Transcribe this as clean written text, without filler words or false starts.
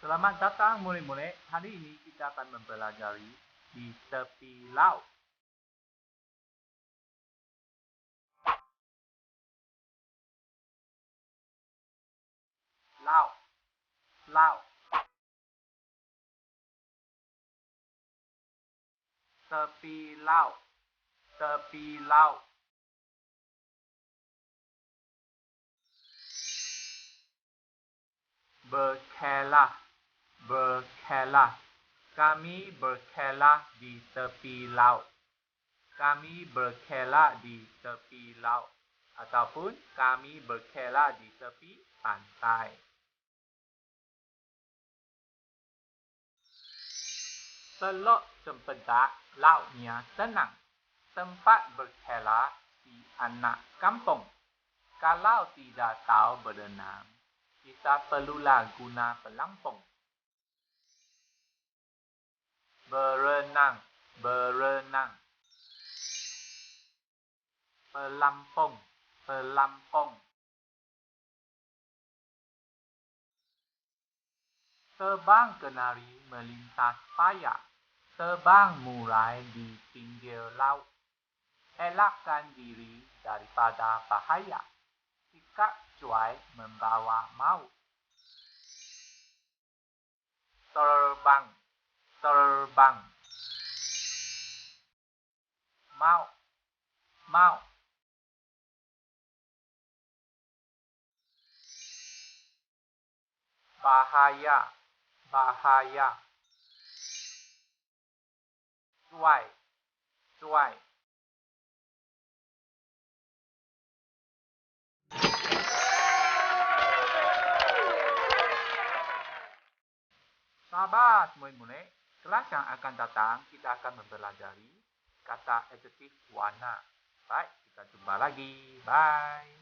Selamat datang murid-murid. Hari ini kita akan mempelajari di tepi laut. Laut, laut. Tepi laut, tepi laut. Berkelah, berkelah. Kami berkelah di tepi laut. Kami berkelah di tepi laut. Ataupun kami berkelah di tepi pantai. Teluk Cempedak lautnya tenang. Tempat berkelah si anak kampung. Kalau tidak tahu berenang, kita perlulah guna pelampung. Berenang, berenang. Pelampung, pelampung. Terbang kenari melintas payak. Terbang murai di pinggir laut. Elakkan diri daripada bahaya. Ikat cuai membawa maut. Terbang, terbang. Maut, maut. Bahaya, bahaya. Cuai, cuai. Sahabat murid-murid, kelas yang akan datang kita akan mempelajari kata adjektif warna. Baik, kita jumpa lagi. Bye.